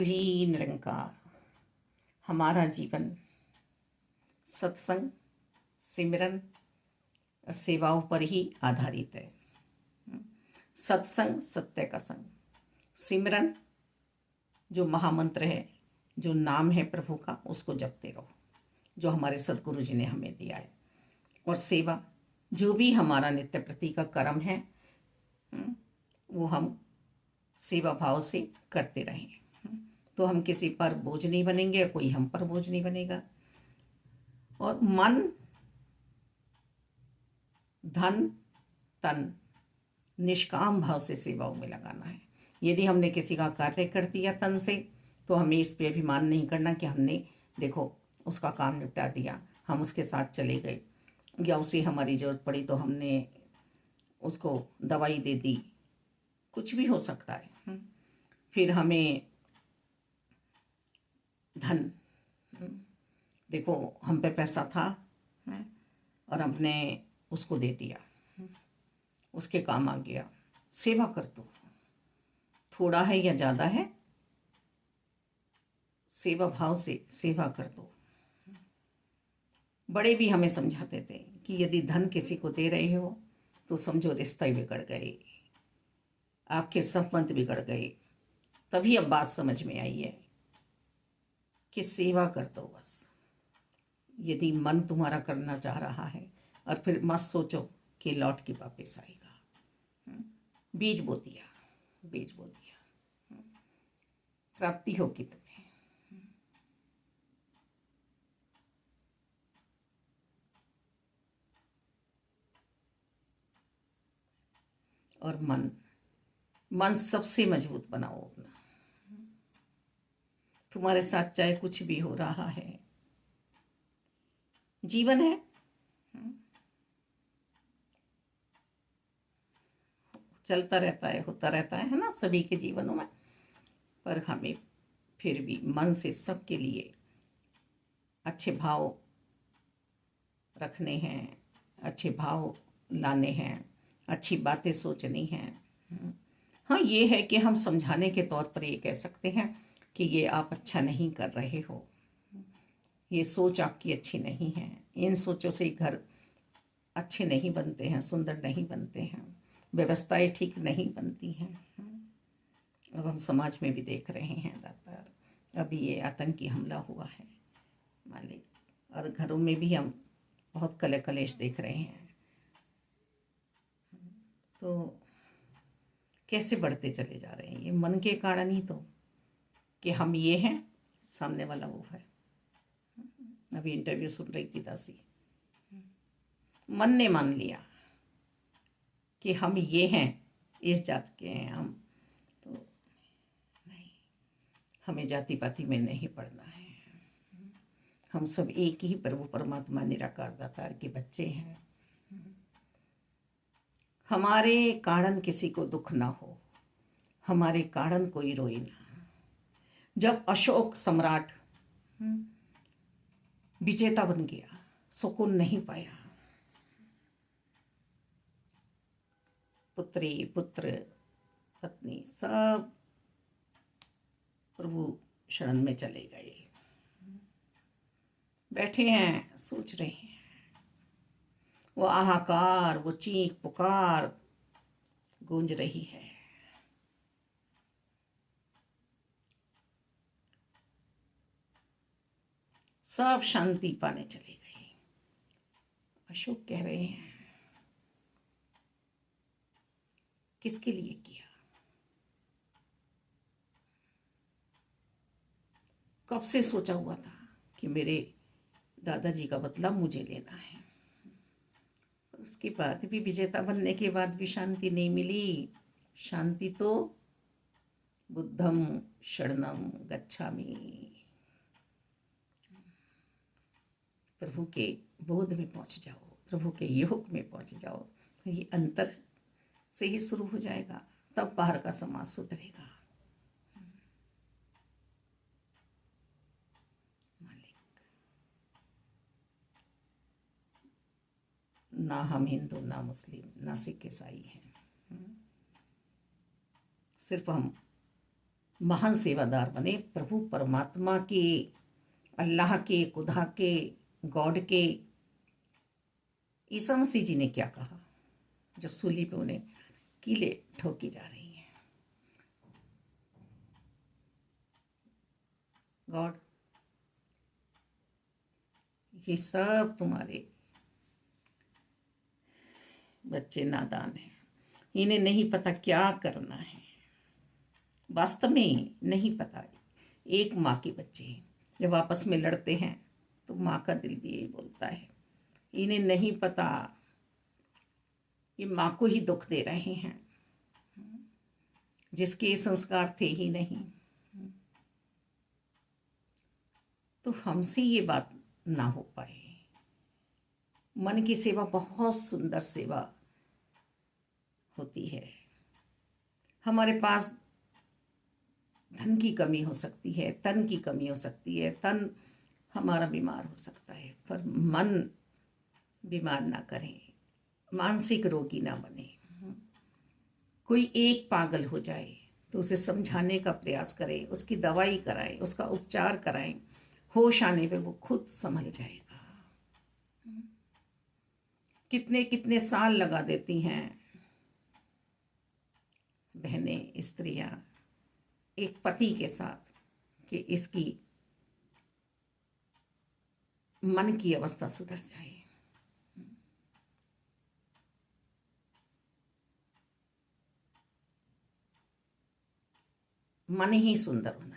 ही निरंकार। हमारा जीवन सत्संग, सिमरन, सेवाओं पर ही आधारित है। सत्संग, सत्य का संग। सिमरन जो महामंत्र है, जो नाम है प्रभु का, उसको जपते रहो, जो हमारे सदगुरु जी ने हमें दिया है। और सेवा, जो भी हमारा नित्य प्रति का कर्म है, वो हम सेवा भाव से करते रहें, तो हम किसी पर बोझ नहीं बनेंगे, कोई हम पर बोझ नहीं बनेगा। और मन, धन, तन निष्काम भाव से सेवाओं में लगाना है। यदि हमने किसी का कार्य कर दिया तन से, तो हमें इस पे अभिमान नहीं करना कि हमने देखो उसका काम निपटा दिया, हम उसके साथ चले गए, या उसे हमारी ज़रूरत पड़ी तो हमने उसको दवाई दे दी, कुछ भी हो सकता है। फिर हमें धन, देखो हम पे पैसा था और हमने उसको दे दिया, उसके काम आ गया। सेवा कर दो, थोड़ा है या ज़्यादा है, सेवा भाव से सेवा कर दो। बड़े भी हमें समझाते थे कि यदि धन किसी को दे रहे हो तो समझो रिश्ते बिगड़ गए, आपके संबंध बिगड़ गए। तभी अब बात समझ में आई है कि सेवा कर दो बस। यदि मन तुम्हारा करना चाह रहा है, और फिर मत सोचो कि लौट के वापस आएगा। बीज बो दिया, बीज बो दिया, प्राप्ति होगी तुम्हें। और मन सबसे मजबूत बनाओ अपना। तुम्हारे साथ चाहे कुछ भी हो रहा है, जीवन है, चलता रहता है, होता रहता है ना, सभी के जीवनों में। पर हमें फिर भी मन से सबके लिए अच्छे भाव रखने हैं, अच्छे भाव लाने हैं, अच्छी बातें सोचनी हैं। हाँ, ये है कि हम समझाने के तौर पर ये कह सकते हैं कि ये आप अच्छा नहीं कर रहे हो, ये सोच आपकी अच्छी नहीं है, इन सोचों से घर अच्छे नहीं बनते हैं, सुंदर नहीं बनते हैं, व्यवस्थाएं ठीक नहीं बनती हैं। अब हम समाज में भी देख रहे हैं लगातार, अभी ये आतंकी हमला हुआ है मालिक, और घरों में भी हम बहुत कले कलेश देख रहे हैं। तो कैसे बढ़ते चले जा रहे हैं, ये मन के कारण ही तो, कि हम ये हैं, सामने वाला वो है। अभी इंटरव्यू सुन रही थी दासी, मन ने मान लिया कि हम ये हैं, इस जात के हैं हम, तो नहीं, हमें जाति पाति में नहीं पड़ना है। हम सब एक ही प्रभु परमात्मा निराकार दातार के बच्चे हैं। हमारे कारण किसी को दुख ना हो, हमारे कारण कोई रोए ना। जब अशोक सम्राट विजेता बन गया, सुकून नहीं पाया, पुत्री पुत्र पत्नी सब प्रभु शरण में चले गए, बैठे हैं सोच रहे हैं। वो हाहाकार, वो चीख पुकार गूंज रही है। सब शांति पाने चले गए। अशोक कह रहे हैं, किसके लिए किया, कब से सोचा हुआ था कि मेरे दादाजी का बदला मुझे लेना है। उसके बाद भी, विजेता बनने के बाद भी शांति नहीं मिली। शांति तो बुद्धम शरणम गच्छामि, प्रभु के बोध में पहुंच जाओ, प्रभु के योग में पहुंच जाओ। ये अंतर से ही शुरू हो जाएगा, तब बाहर का समाज सुधरेगा। मालिक, ना हम हिंदू, ना मुस्लिम, ना सिख ईसाई हैं, सिर्फ हम महान सेवादार बने प्रभु परमात्मा के, अल्लाह के, खुदा के, गॉड के। ईसा मसीह जी ने क्या कहा जब सूली पे उन्हें कीले ठोकी जा रही हैं? गॉड, ये सब तुम्हारे बच्चे नादान हैं, इन्हें नहीं पता क्या करना है, वास्तव में नहीं पता। एक माँ के बच्चे जब आपस में लड़ते हैं तो माँ का दिल भी यही बोलता है, इन्हें नहीं पता ये माँ को ही दुख दे रहे हैं जिसके ये संस्कार थे ही नहीं। तो हमसे ये बात ना हो पाए। मन की सेवा बहुत सुंदर सेवा होती है। हमारे पास धन की कमी हो सकती है, तन की कमी हो सकती है, तन हमारा बीमार हो सकता है, पर मन बीमार ना करें, मानसिक रोगी ना बने। कोई एक पागल हो जाए तो उसे समझाने का प्रयास करें, उसकी दवाई कराएं, उसका उपचार कराएं, होश आने पे वो खुद संभल जाएगा। कितने कितने साल लगा देती हैं बहनें, स्त्रियां एक पति के साथ कि इसकी मन की अवस्था सुधर जाए। मन ही सुंदर होना